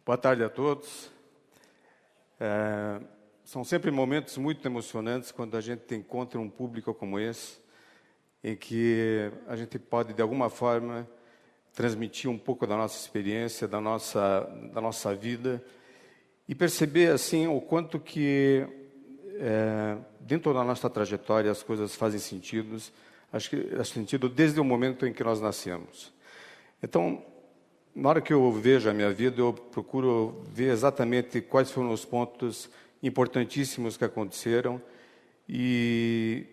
Boa tarde a todos. São sempre momentos muito emocionantes quando a gente encontra um público como esse, em que a gente pode, de alguma forma, transmitir um pouco da nossa experiência, da nossa vida, e perceber, assim, o quanto que, dentro da nossa trajetória, as coisas fazem sentido, acho que faz sentido desde o momento em que nós nascemos. Então, na hora que eu vejo a minha vida, eu procuro ver exatamente quais foram os pontos importantíssimos que aconteceram, e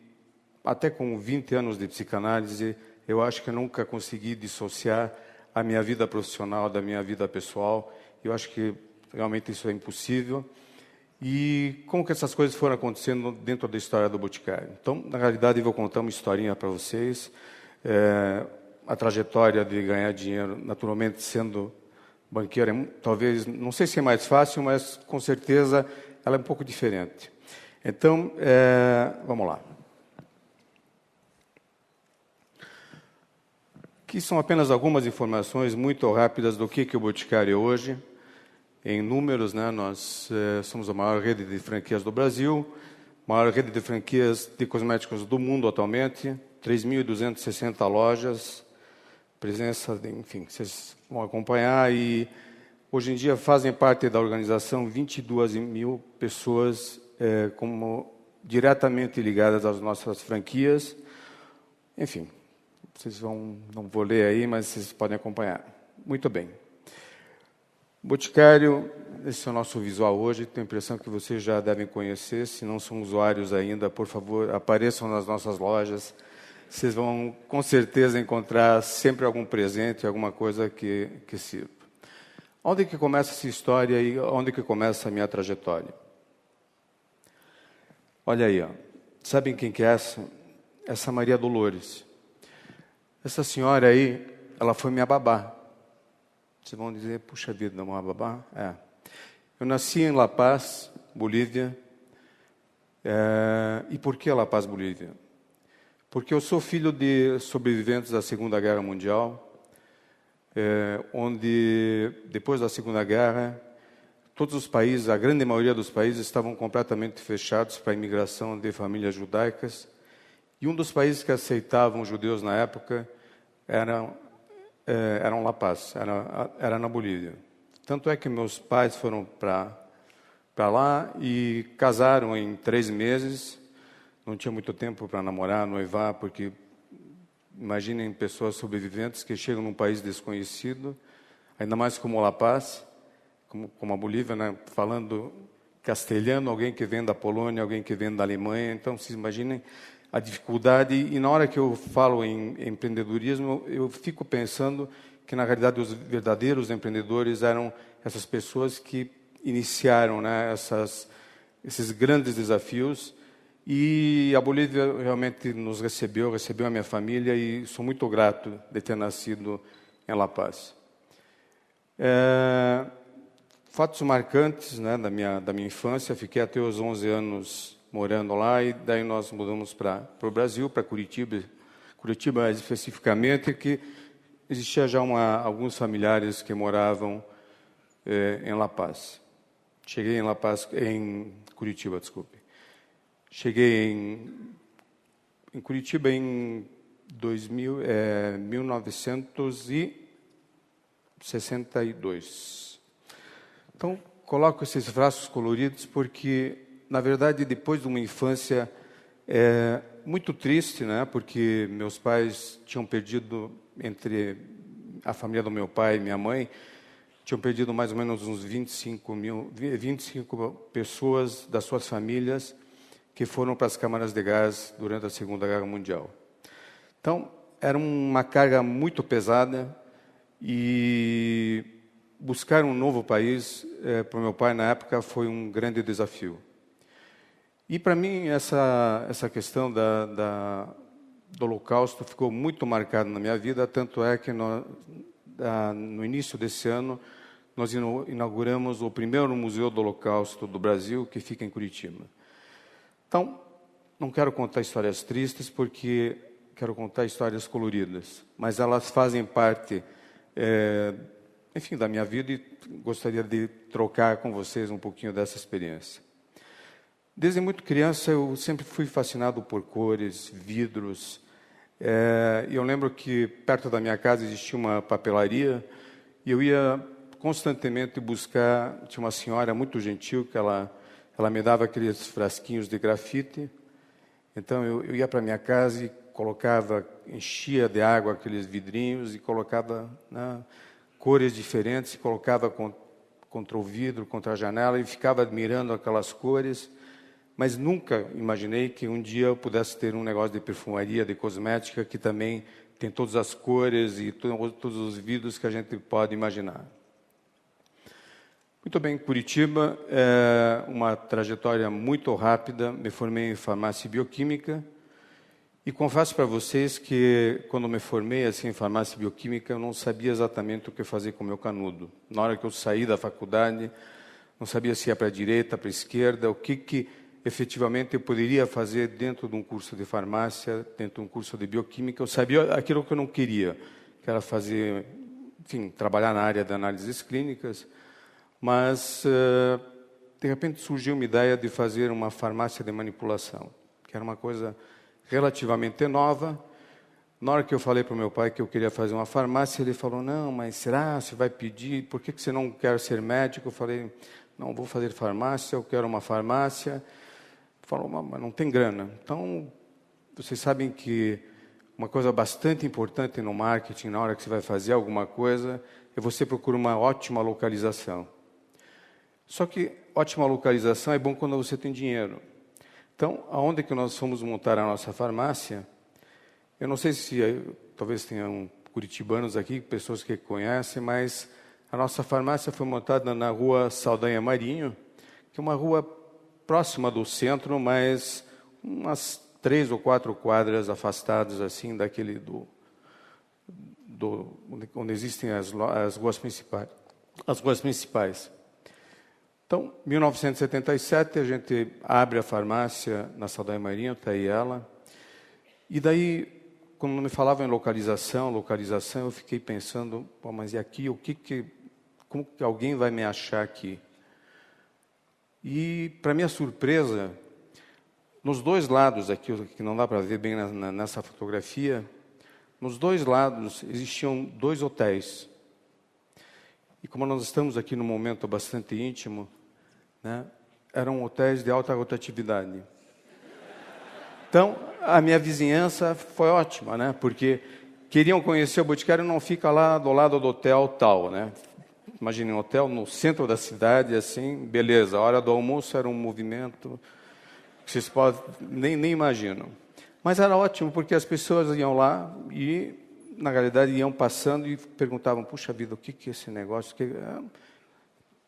até com 20 anos de psicanálise, eu acho que eu nunca consegui dissociar a minha vida profissional da minha vida pessoal. Eu acho que realmente isso é impossível. E como que essas coisas foram acontecendo dentro da história do Boticário? Então, na realidade, eu vou contar uma historinha para vocês. A trajetória de ganhar dinheiro, naturalmente, sendo banqueiro, talvez, não sei se é mais fácil, mas com certeza ela é um pouco diferente. Então, vamos lá. Aqui são apenas algumas informações muito rápidas do que é o Boticário hoje. Em números, né, nós somos a maior rede de franquias do Brasil, maior rede de franquias de cosméticos do mundo atualmente, 3.260 lojas, presença, enfim, vocês vão acompanhar, e hoje em dia fazem parte da organização 22 mil pessoas como diretamente ligadas às nossas franquias. Enfim, vocês não vou ler aí, mas vocês podem acompanhar. Muito bem. Boticário, esse é o nosso visual hoje, tenho a impressão que vocês já devem conhecer. Se não são usuários ainda, por favor, apareçam nas nossas lojas. Vocês vão, com certeza, encontrar sempre algum presente, alguma coisa que sirva. Onde que começa essa história e onde que começa a minha trajetória? Olha aí, ó. Sabem quem que é essa? Essa Maria Dolores. Essa senhora aí, ela foi minha babá. Vocês vão dizer, puxa vida, uma babá? Eu nasci em La Paz, Bolívia. E por que La Paz, Bolívia? Porque eu sou filho de sobreviventes da Segunda Guerra Mundial, onde, depois da Segunda Guerra, todos os países, a grande maioria dos países, estavam completamente fechados para a imigração de famílias judaicas. E um dos países que aceitavam judeus na época era La Paz, era na Bolívia. Tanto é que meus pais foram para lá e casaram em 3 meses. Não tinha muito tempo para namorar, noivar, porque imaginem pessoas sobreviventes que chegam num país desconhecido, ainda mais como La Paz, como a Bolívia, né, falando castelhano, alguém que vem da Polônia, alguém que vem da Alemanha. Então, vocês imaginem a dificuldade. E na hora que eu falo em empreendedorismo, eu fico pensando que, na realidade, os verdadeiros empreendedores eram essas pessoas que iniciaram, né, esses grandes desafios. E a Bolívia realmente nos recebeu a minha família, e sou muito grato de ter nascido em La Paz. Fatos marcantes, né, da minha infância. Fiquei até os 11 anos morando lá, e daí nós mudamos para o Brasil, para Curitiba especificamente, que existia já alguns familiares que moravam em La Paz. Cheguei em Curitiba, desculpe. Cheguei em Curitiba em 1962. Então, coloco esses traços coloridos porque, na verdade, depois de uma infância muito triste, né? Porque meus pais tinham perdido, entre a família do meu pai e minha mãe, tinham perdido mais ou menos uns 25 pessoas das suas famílias que foram para as câmaras de gás durante a Segunda Guerra Mundial. Então, era uma carga muito pesada, e buscar um novo país, para o meu pai, na época, foi um grande desafio. E, para mim, essa questão do Holocausto ficou muito marcada na minha vida, tanto é que no início desse ano, nós inauguramos o primeiro Museu do Holocausto do Brasil, que fica em Curitiba. Então, não quero contar histórias tristes, porque quero contar histórias coloridas, mas elas fazem parte enfim, da minha vida, e gostaria de trocar com vocês um pouquinho dessa experiência. Desde muito criança, eu sempre fui fascinado por cores, vidros. E eu lembro que perto da minha casa existia uma papelaria, e eu ia constantemente buscar. Tinha uma senhora muito gentil, que ela me dava aqueles frasquinhos de grafite. Então, eu ia para minha casa e colocava, enchia de água aqueles vidrinhos e colocava, né, cores diferentes, e colocava contra o vidro, contra a janela, e ficava admirando aquelas cores. Mas nunca imaginei que um dia eu pudesse ter um negócio de perfumaria, de cosmética, que também tem todas as cores e todos os vidros que a gente pode imaginar. Muito bem, Curitiba, uma trajetória muito rápida. Me formei em farmácia e bioquímica. E confesso para vocês que, quando me formei assim, em farmácia e bioquímica, eu não sabia exatamente o que fazer com o meu canudo. Na hora que eu saí da faculdade, não sabia se ia para a direita, para a esquerda, o que efetivamente eu poderia fazer dentro de um curso de farmácia, dentro de um curso de bioquímica. Eu sabia aquilo que eu não queria, que era fazer, enfim, trabalhar na área de análises clínicas, mas, de repente, surgiu uma ideia de fazer uma farmácia de manipulação, que era uma coisa relativamente nova. Na hora que eu falei para o meu pai que eu queria fazer uma farmácia, ele falou, não, mas será? Você vai pedir? Por que você não quer ser médico? Eu falei, não, vou fazer farmácia, eu quero uma farmácia. Falou, mas não tem grana. Então, vocês sabem que uma coisa bastante importante no marketing, na hora que você vai fazer alguma coisa, é você procurar uma ótima localização. Só que ótima localização é bom quando você tem dinheiro. Então, aonde que nós fomos montar a nossa farmácia? Eu não sei se talvez tenham curitibanos aqui, pessoas que conhecem, mas a nossa farmácia foi montada na rua Saldanha Marinho, que é uma rua próxima do centro, mas umas 3 ou 4 quadras afastadas assim daquele onde existem as ruas principais. As ruas principais. Então, em 1977, a gente abre a farmácia na Saldanha Marinho, está aí ela. E daí, quando me falavam em localização, eu fiquei pensando, pô, mas e aqui, como que alguém vai me achar aqui? E, para minha surpresa, nos dois lados aqui, que não dá para ver bem nessa fotografia, nos dois lados existiam 2 hotéis. E como nós estamos aqui num momento bastante íntimo, né, eram hotéis de alta rotatividade. Então, a minha vizinhança foi ótima, né, porque queriam conhecer o Boticário, não fica lá do lado do hotel tal, né? Imagine um hotel no centro da cidade, assim, beleza. A hora do almoço era um movimento que vocês podem nem imaginam. Mas era ótimo, porque as pessoas iam lá e, na realidade, iam passando e perguntavam, puxa vida, o que é esse negócio?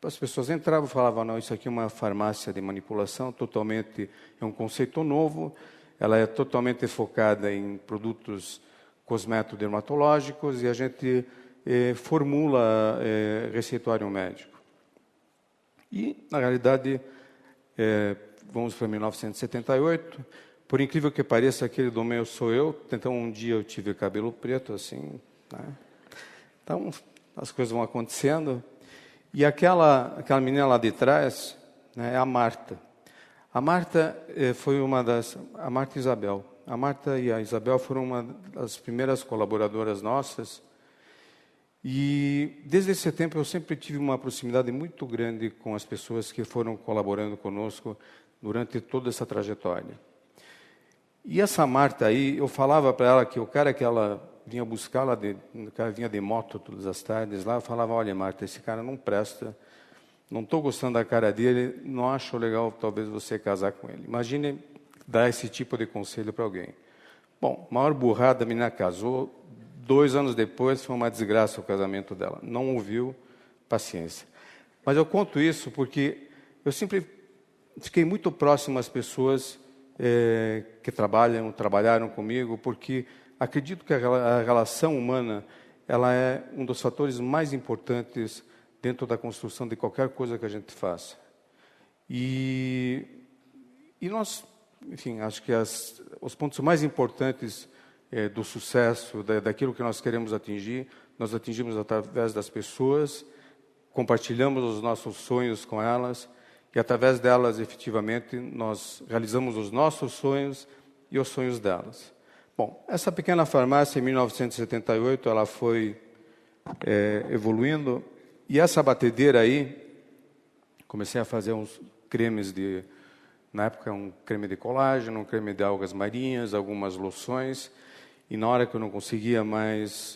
As pessoas entravam e falavam, não, isso aqui é uma farmácia de manipulação, totalmente, é um conceito novo, ela é totalmente focada em produtos cosmético-dermatológicos e a gente formula receituário médico. E, na realidade, vamos para 1978, por incrível que pareça, aquele do meio sou eu, então um dia eu tive cabelo preto, assim, né? Então, as coisas vão acontecendo. E aquela menina lá de trás, né, é a Marta. A Marta foi a Marta e Isabel. A Marta e a Isabel foram uma das primeiras colaboradoras nossas. E desde esse tempo eu sempre tive uma proximidade muito grande com as pessoas que foram colaborando conosco durante toda essa trajetória. E essa Marta aí, eu falava para ela que o cara que ela vinha buscar, o cara vinha de moto todas as tardes lá, eu falava, olha Marta, esse cara não presta, não estou gostando da cara dele, não acho legal talvez você casar com ele. Imagine dar esse tipo de conselho para alguém. Bom, maior burrada, a menina casou, 2 anos depois foi uma desgraça o casamento dela. Não ouviu, paciência. Mas eu conto isso porque eu sempre fiquei muito próximo às pessoas que trabalharam comigo, porque acredito que a relação humana ela é um dos fatores mais importantes dentro da construção de qualquer coisa que a gente faça. E nós, enfim, acho que os pontos mais importantes do sucesso, daquilo que nós queremos atingir, nós atingimos através das pessoas, compartilhamos os nossos sonhos com elas, e através delas, efetivamente, nós realizamos os nossos sonhos e os sonhos delas. Bom, essa pequena farmácia, em 1978, ela foi evoluindo, e essa batedeira aí, comecei a fazer uns cremes na época, um creme de colágeno, um creme de algas marinhas, algumas loções, e na hora que eu não conseguia mais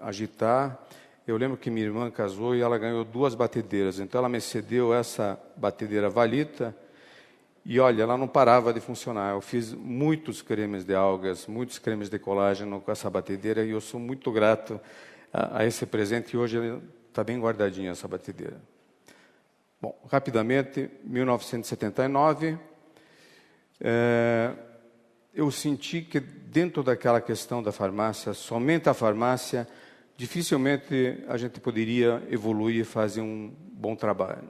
agitar, eu lembro que minha irmã casou e ela ganhou 2 batedeiras. Então, ela me cedeu essa batedeira Valita e, olha, ela não parava de funcionar. Eu fiz muitos cremes de algas, muitos cremes de colágeno com essa batedeira e eu sou muito grato a esse presente. E hoje está bem guardadinha essa batedeira. Bom, rapidamente, 1979, eu senti que dentro daquela questão da farmácia, somente a farmácia, dificilmente a gente poderia evoluir e fazer um bom trabalho.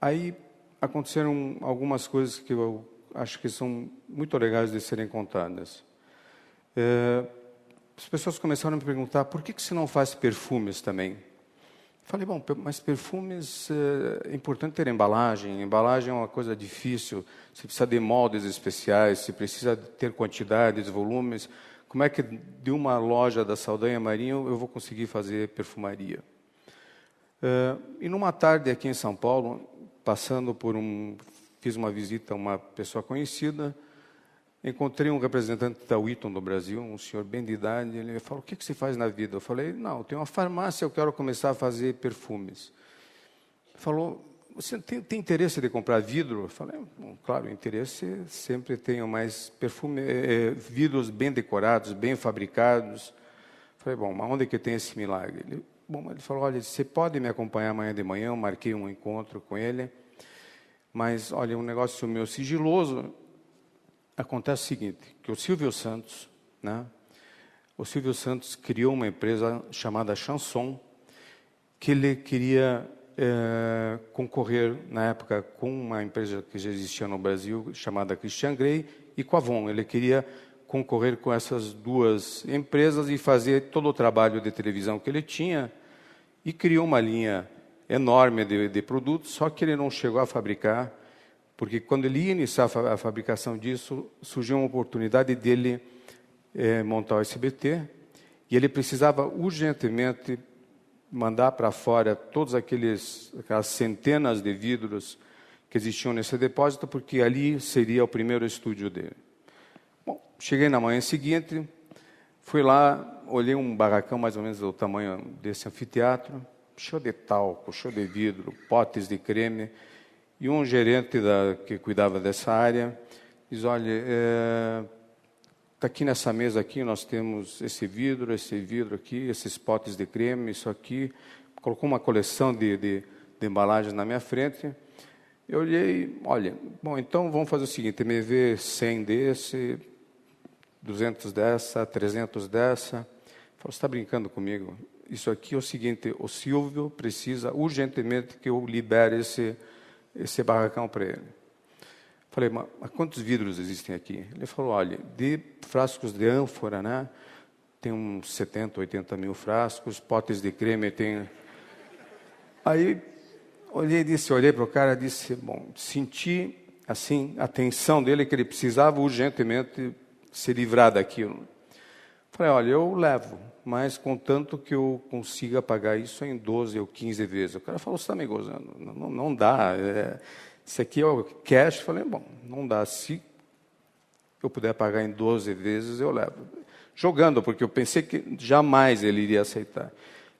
Aí aconteceram algumas coisas que eu acho que são muito legais de serem contadas. As pessoas começaram a me perguntar, por que você não faz perfumes também? Falei, bom, mas perfumes é importante ter embalagem. Embalagem é uma coisa difícil, você precisa de moldes especiais, você precisa ter quantidades, volumes. Como é que de uma loja da Saldanha Marinho eu vou conseguir fazer perfumaria? E numa tarde aqui em São Paulo, passando fiz uma visita a uma pessoa conhecida, encontrei um representante da Witton do Brasil, um senhor bem de idade, ele falou, o que você faz na vida? Eu falei, não, eu tenho uma farmácia, eu quero começar a fazer perfumes. Ele falou, você tem interesse de comprar vidro? Eu falei, bom, claro, interesse sempre tenho, mas vidros bem decorados, bem fabricados. Eu falei, bom, mas onde é que tem esse milagre? Ele falou, olha, você pode me acompanhar amanhã de manhã, eu marquei um encontro com ele, mas, olha, um negócio meu sigiloso. Acontece o seguinte, que o Silvio Santos, o Silvio Santos criou uma empresa chamada Chanson, que ele queria concorrer, na época, com uma empresa que já existia no Brasil, chamada Christian Grey, e com a Avon. Ele queria concorrer com essas 2 empresas e fazer todo o trabalho de televisão que ele tinha, e criou uma linha enorme de produtos, só que ele não chegou a fabricar, porque quando ele ia iniciar a fabricação disso, surgiu uma oportunidade dele montar o SBT, e ele precisava urgentemente mandar para fora todas aquelas centenas de vidros que existiam nesse depósito, porque ali seria o primeiro estúdio dele. Bom, cheguei na manhã seguinte, fui lá, olhei um barracão mais ou menos do tamanho desse anfiteatro, cheio de talco, cheio de vidro, potes de creme. E um gerente que cuidava dessa área diz, olha, está aqui nessa mesa aqui, nós temos esse vidro aqui, esses potes de creme, isso aqui. Colocou uma coleção de embalagens na minha frente. Eu olhei, olha, bom, então vamos fazer o seguinte, me vê 100 desse, 200 dessa, 300 dessa. Eu falei, você está brincando comigo? Isso aqui é o seguinte, o Silvio precisa urgentemente que eu libere esse barracão para ele. Falei, mas quantos vidros existem aqui? Ele falou, olha, de frascos de ânfora, tem uns 70, 80 mil frascos, potes de creme tem... Aí, olhei para o cara e disse, bom, senti, assim, a tensão dele, que ele precisava urgentemente se livrar daquilo. Falei, olha, eu levo, mas contanto que eu consiga pagar isso em 12 ou 15 vezes. O cara falou, você está me gozando. Não dá. Isso aqui é o cash. Falei, bom, não dá. Se eu puder pagar em 12 vezes, eu levo. Jogando, porque eu pensei que jamais ele iria aceitar.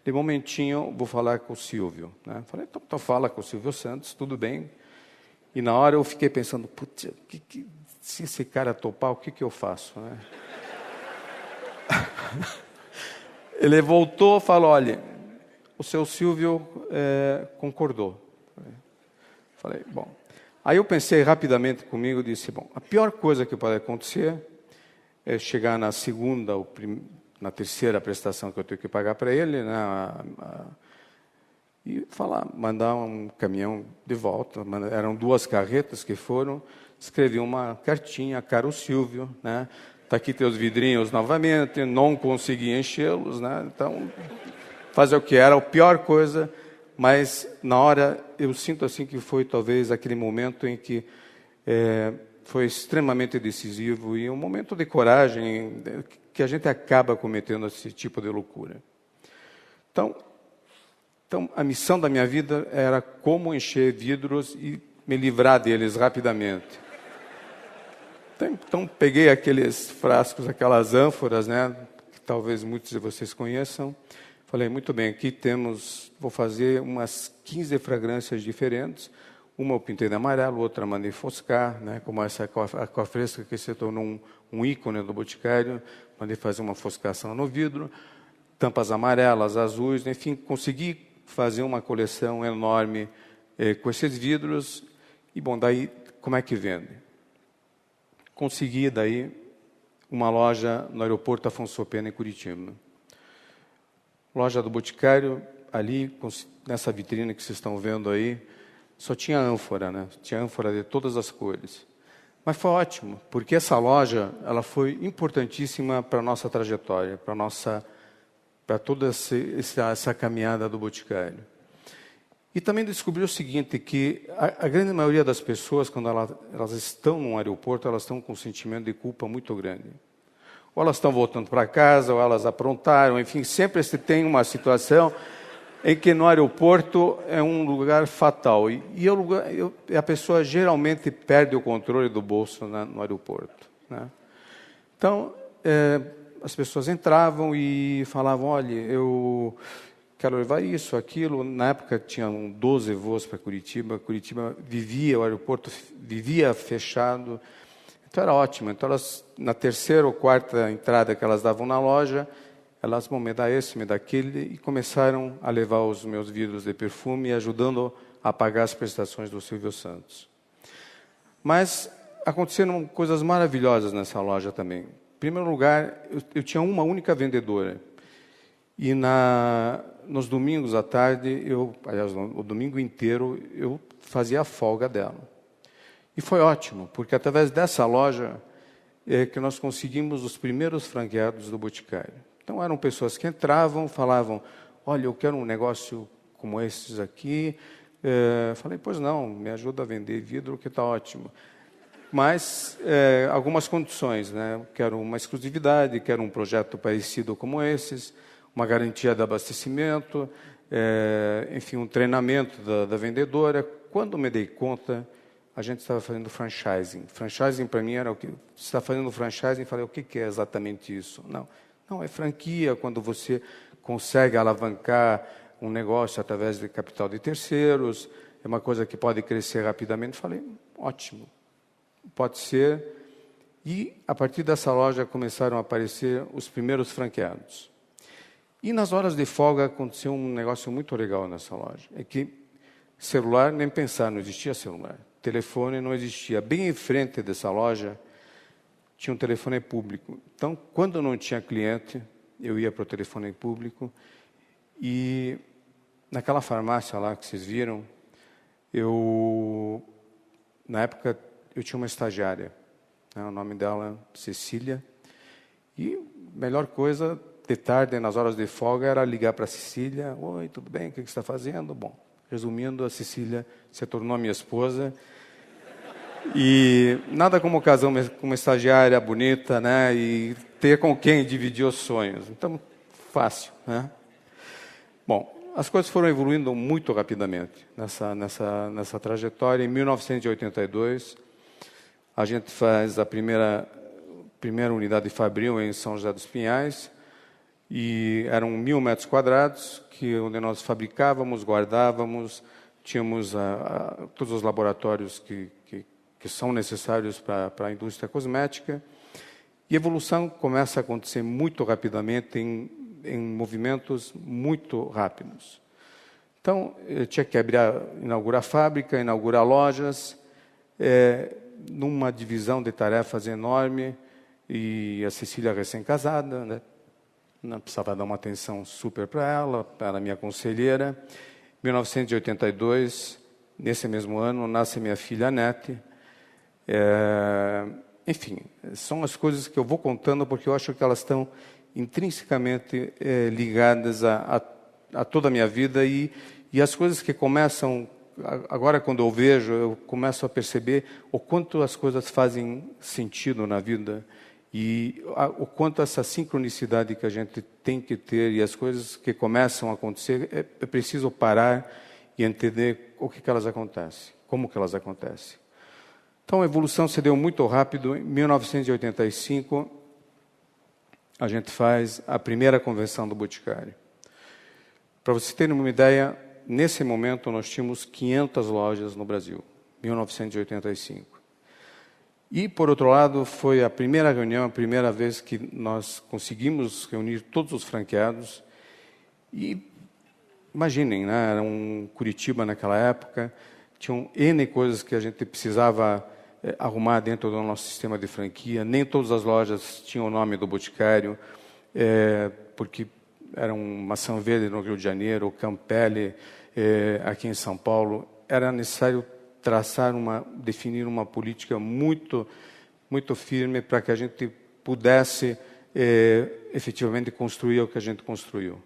De momentinho, vou falar com o Silvio. Falei, então fala com o Silvio Santos, tudo bem. E na hora eu fiquei pensando, putz, se esse cara topar, o que eu faço? Ele voltou e falou, olha, o seu Silvio concordou. Falei, bom. Aí eu pensei rapidamente comigo e disse, bom, a pior coisa que pode acontecer é chegar na segunda ou na terceira prestação que eu tenho que pagar para ele, e mandar um caminhão de volta. Eram 2 carretas que foram, escrevi uma cartinha, caro Silvio, né? Tá aqui teus vidrinhos novamente, não consegui enchê-los, né? Então, fazer o que era a pior coisa, mas na hora eu sinto assim que foi talvez aquele momento em que foi extremamente decisivo e um momento de coragem que a gente acaba cometendo esse tipo de loucura. Então, a missão da minha vida era como encher vidros e me livrar deles rapidamente. Então peguei aqueles frascos, aquelas ânforas, né, que talvez muitos de vocês conheçam. Falei, muito bem, aqui vou fazer umas 15 fragrâncias diferentes. Uma eu pintei de amarelo, outra mandei foscar, né, como essa aquafresca que se tornou um ícone do Boticário. Mandei fazer uma foscação no vidro, tampas amarelas, azuis, enfim, consegui fazer uma coleção enorme com esses vidros. E, bom, daí, como é que vende? Consegui, daí, uma loja no aeroporto Afonso Pena, em Curitiba. Loja do Boticário, ali, nessa vitrine que vocês estão vendo aí, só tinha ânfora, né? Tinha ânfora de todas as cores. Mas foi ótimo, porque essa loja ela foi importantíssima para a nossa trajetória, para toda essa caminhada do Boticário. E também descobri o seguinte, que a grande maioria das pessoas, quando elas estão num aeroporto, elas estão com um sentimento de culpa muito grande. Ou elas estão voltando para casa, ou elas aprontaram, enfim, sempre se tem uma situação em que no aeroporto é um lugar fatal. E a pessoa geralmente perde o controle do bolso no aeroporto, né? Então, as pessoas entravam e falavam, olha, eu quero levar isso, aquilo. Na época tinham 12 voos para Curitiba. Curitiba o aeroporto vivia fechado. Então era ótimo. Então elas, na terceira ou quarta entrada que elas davam na loja, elas vão me dar esse, me dar aquele, e começaram a levar os meus vidros de perfume, ajudando a pagar as prestações do Silvio Santos. Mas aconteceram coisas maravilhosas nessa loja também. Em primeiro lugar, eu tinha uma única vendedora. E nos domingos à tarde, aliás, o domingo inteiro, eu fazia a folga dela. E foi ótimo, porque através dessa loja que nós conseguimos os primeiros franqueados do Boticário. Então, eram pessoas que entravam, falavam, olha, eu quero um negócio como esses aqui. Falei, pois não, me ajuda a vender vidro, que está ótimo. Mas algumas condições, né? Quero uma exclusividade, quero um projeto parecido como esses, uma garantia de abastecimento, enfim, um treinamento da vendedora. Quando me dei conta, a gente estava fazendo franchising. Franchising, para mim, era o que? Você está fazendo franchising? Falei, o que é exatamente isso? Não, é franquia, quando você consegue alavancar um negócio através de capital de terceiros, é uma coisa que pode crescer rapidamente. Falei, ótimo, pode ser. E, a partir dessa loja, começaram a aparecer os primeiros franqueados. E, nas horas de folga, aconteceu um negócio muito legal nessa loja. É que celular, nem pensar, não existia celular. Telefone não existia. Bem em frente dessa loja, tinha um telefone público. Então, quando não tinha cliente, eu ia para o telefone público e naquela farmácia lá que vocês viram, na época, eu tinha uma estagiária, né, o nome dela Cecília, e a melhor coisa, de tarde, nas horas de folga, era ligar para a Cecília, oi, tudo bem, o que você está fazendo? Bom, resumindo, a Cecília se tornou minha esposa. E nada como casar com uma estagiária bonita, né? E ter com quem dividir os sonhos. Então, fácil, né? Bom, as coisas foram evoluindo muito rapidamente nessa trajetória. Em 1982, a gente faz a primeira unidade Fabril em São José dos Pinhais. E eram 1.000 metros quadrados, onde nós fabricávamos, guardávamos, tínhamos todos os laboratórios que são necessários para a indústria cosmética. E a evolução começa a acontecer muito rapidamente, em movimentos muito rápidos. Então, eu tinha que inaugurar fábrica, inaugurar lojas, numa divisão de tarefas enorme, e a Cecília recém-casada, né? Não precisava dar uma atenção super para ela, era minha conselheira. Em 1982, nesse mesmo ano, nasce minha filha Anete. Enfim, são as coisas que eu vou contando porque eu acho que elas estão intrinsecamente ligadas a toda a minha vida e as coisas que começam, agora quando eu vejo, eu começo a perceber o quanto as coisas fazem sentido na vida e o quanto essa sincronicidade que a gente tem que ter e as coisas que começam a acontecer, é preciso parar e entender o que elas acontecem, como que elas acontecem. Então, a evolução se deu muito rápido. Em 1985, a gente faz a primeira convenção do Boticário. Para vocês terem uma ideia, nesse momento nós tínhamos 500 lojas no Brasil, 1985. E, por outro lado, foi a primeira reunião, a primeira vez que nós conseguimos reunir todos os franqueados. E imaginem, né? Era um Curitiba naquela época, tinham N coisas que a gente precisava arrumar dentro do nosso sistema de franquia. Nem todas as lojas tinham o nome do Boticário, porque era um Maçã Verde no Rio de Janeiro, Campelli aqui em São Paulo. Era necessário definir uma política muito firme para que a gente pudesse efetivamente construir o que a gente construiu.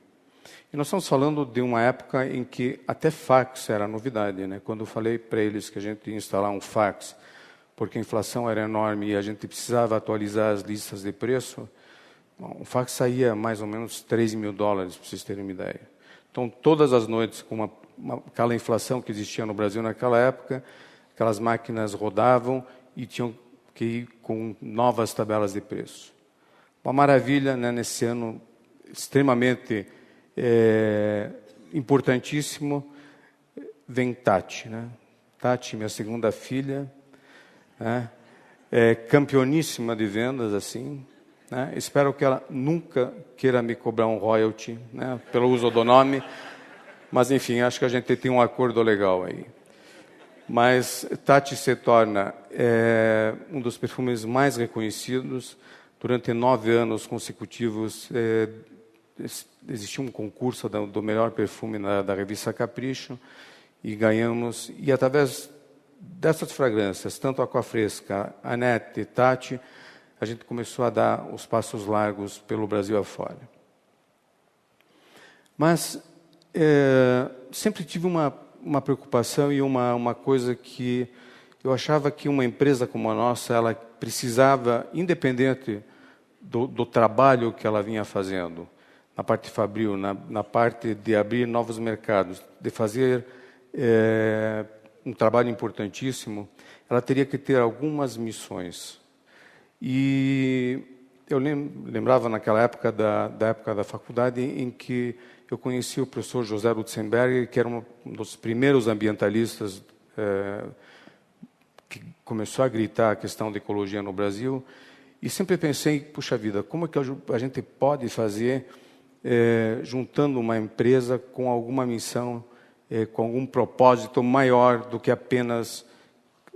E nós estamos falando de uma época em que até fax era novidade, né? Quando eu falei para eles que a gente ia instalar um fax, porque a inflação era enorme e a gente precisava atualizar as listas de preço, o fax saía mais ou menos $3.000, para vocês terem uma ideia. Então, todas as noites, com aquela inflação que existia no Brasil naquela época, aquelas máquinas rodavam e tinham que ir com novas tabelas de preço. Uma maravilha, né, nesse ano extremamente importantíssimo, vem Tati. Né? Tati, minha segunda filha, né? Campeoníssima de vendas, assim. Né? Espero que ela nunca queira me cobrar um royalty, né, pelo uso do nome, mas, enfim, acho que a gente tem um acordo legal aí. Mas Tati se torna um dos perfumes mais reconhecidos. Durante 9 anos consecutivos, existiu um concurso do melhor perfume da revista Capricho, e ganhamos. E, através dessas fragrâncias, tanto Aquafresca, Anete e Tati, a gente começou a dar os passos largos pelo Brasil afora. Mas sempre tive uma preocupação e uma coisa que eu achava que uma empresa como a nossa, ela precisava, independente do trabalho que ela vinha fazendo, na parte fabril, na parte de abrir novos mercados, de fazer um trabalho importantíssimo, ela teria que ter algumas missões. E eu lembrava naquela época da época da faculdade em que eu conheci o professor José Lutzenberger, que era um dos primeiros ambientalistas que começou a gritar a questão da ecologia no Brasil. E sempre pensei, puxa vida, como é que a gente pode fazer juntando uma empresa com alguma missão, com algum propósito maior do que apenas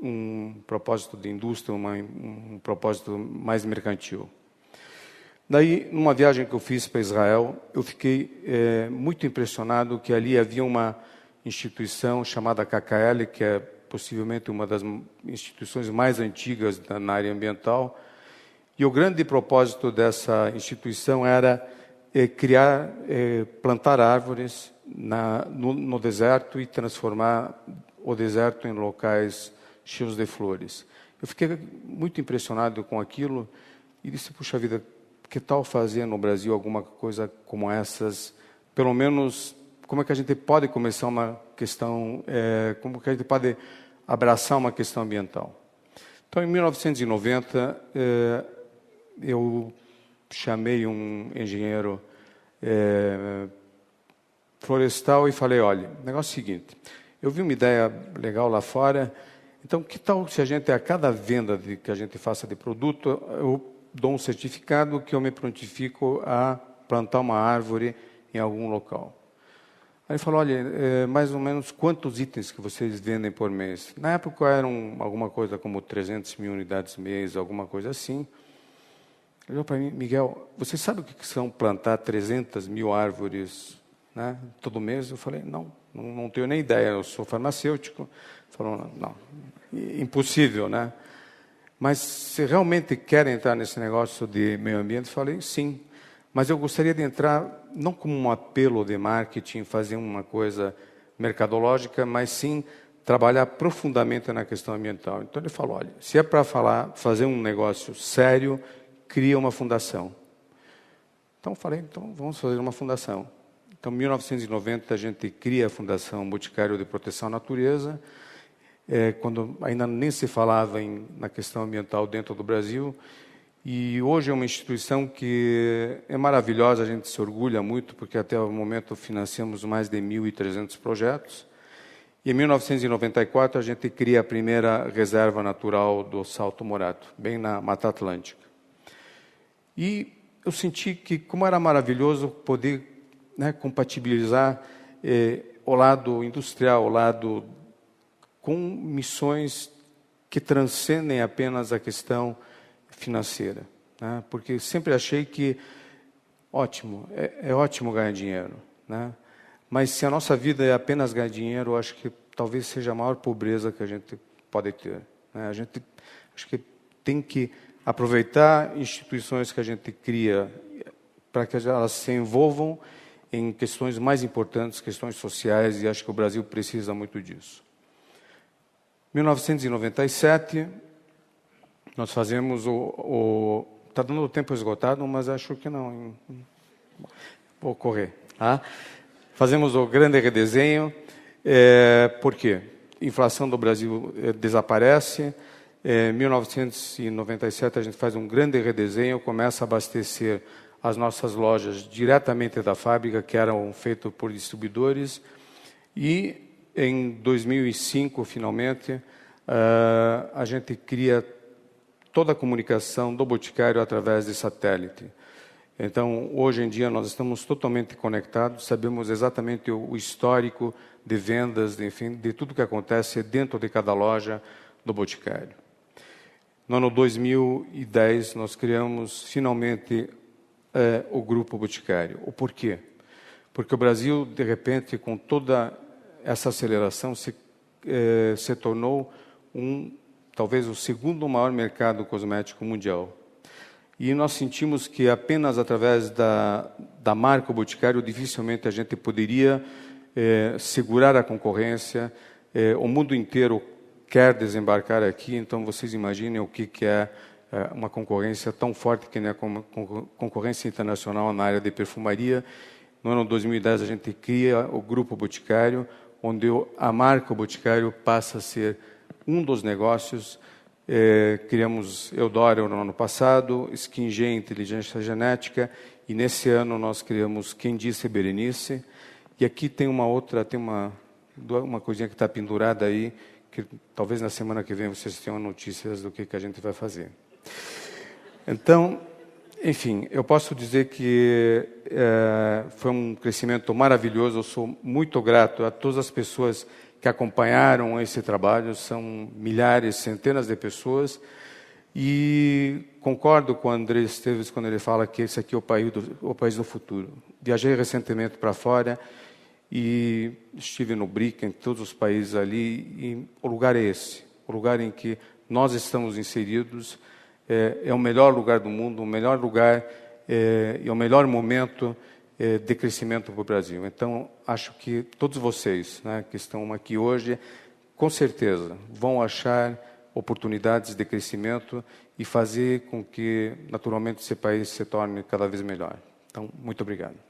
um propósito de indústria, um propósito mais mercantil. Daí, numa viagem que eu fiz para Israel, eu fiquei muito impressionado que ali havia uma instituição chamada KKL, que é possivelmente uma das instituições mais antigas na área ambiental. E o grande propósito dessa instituição era plantar árvores no deserto e transformar o deserto em locais cheios de flores. Eu fiquei muito impressionado com aquilo e disse, puxa vida, que tal fazer no Brasil alguma coisa como essas? Pelo menos, como é que a gente pode começar uma questão, como que a gente pode abraçar uma questão ambiental? Então, em 1990, eu chamei um engenheiro florestal e falei, olha, o negócio é o seguinte, eu vi uma ideia legal lá fora, então que tal se a gente, a cada venda que a gente faça de produto, eu dou um certificado que eu me prontifico a plantar uma árvore em algum local. Aí ele falou, olha, mais ou menos quantos itens que vocês vendem por mês? Na época eram alguma coisa como 300 mil unidades mês, alguma coisa assim. Ele falou para mim, Miguel, você sabe o que são plantar 300 mil árvores, né, todo mês? Eu falei, não tenho nem ideia, eu sou farmacêutico. Ele falou, não, impossível, né? mas se realmente querem entrar nesse negócio de meio ambiente, falei, sim. Mas eu gostaria de entrar não como um apelo de marketing, fazer uma coisa mercadológica, mas sim trabalhar profundamente na questão ambiental. Então ele falou, olha, se é para fazer um negócio sério, cria uma fundação. Então falei, então vamos fazer uma fundação. Então, em 1990, a gente cria a Fundação Boticário de Proteção à Natureza, quando ainda nem se falava na questão ambiental dentro do Brasil. E hoje é uma instituição que é maravilhosa, a gente se orgulha muito, porque até o momento financiamos mais de 1.300 projetos. E em 1994, a gente cria a primeira reserva natural do Salto Morato, bem na Mata Atlântica. E eu senti que, como era maravilhoso poder compatibilizar o lado industrial, o lado com missões que transcendem apenas a questão financeira. Né? Porque sempre achei que, ótimo, é ótimo ganhar dinheiro. Né? Mas se a nossa vida é apenas ganhar dinheiro, eu acho que talvez seja a maior pobreza que a gente pode ter. Né? A gente acho que tem que aproveitar instituições que a gente cria para que elas se envolvam em questões mais importantes, questões sociais, e acho que o Brasil precisa muito disso. Em 1997, nós fazemos está dando o tempo esgotado, mas acho que não. Vou correr. Tá? Fazemos o grande redesenho. Por quê? A inflação do Brasil desaparece. Em 1997, a gente faz um grande redesenho, começa a abastecer as nossas lojas diretamente da fábrica, que eram feitas por distribuidores. E, em 2005, finalmente, a gente cria toda a comunicação do Boticário através de satélite. Então, hoje em dia, nós estamos totalmente conectados, sabemos exatamente o histórico de vendas, enfim, de tudo que acontece dentro de cada loja do Boticário. No ano 2010, nós criamos, finalmente, o Grupo Boticário. O porquê? Porque o Brasil, de repente, com toda essa aceleração, se tornou talvez o segundo maior mercado cosmético mundial. E nós sentimos que apenas através da marca Boticário, dificilmente a gente poderia segurar a concorrência. O mundo inteiro quer desembarcar aqui, então vocês imaginem o que é uma concorrência tão forte que nem a concorrência internacional na área de perfumaria. No ano 2010, a gente cria o Grupo Boticário, onde a marca Boticário passa a ser um dos negócios. Criamos Eudora no ano passado, SkinG, Inteligência Genética, e nesse ano nós criamos Quem Disse Berenice. E aqui tem uma coisinha que está pendurada aí, que talvez na semana que vem vocês tenham notícias do que a gente vai fazer. Então, enfim, eu posso dizer que foi um crescimento maravilhoso. Eu sou muito grato a todas as pessoas que acompanharam esse trabalho. São milhares, centenas de pessoas. E concordo com o André Esteves quando ele fala que esse aqui é o país do futuro. Viajei recentemente para fora e estive no BRIC, em todos os países ali, e o lugar é esse. O lugar em que nós estamos inseridos é o melhor lugar do mundo, o melhor lugar e o melhor momento de crescimento para o Brasil. Então, acho que todos vocês, né, que estão aqui hoje, com certeza vão achar oportunidades de crescimento e fazer com que, naturalmente, esse país se torne cada vez melhor. Então, muito obrigado.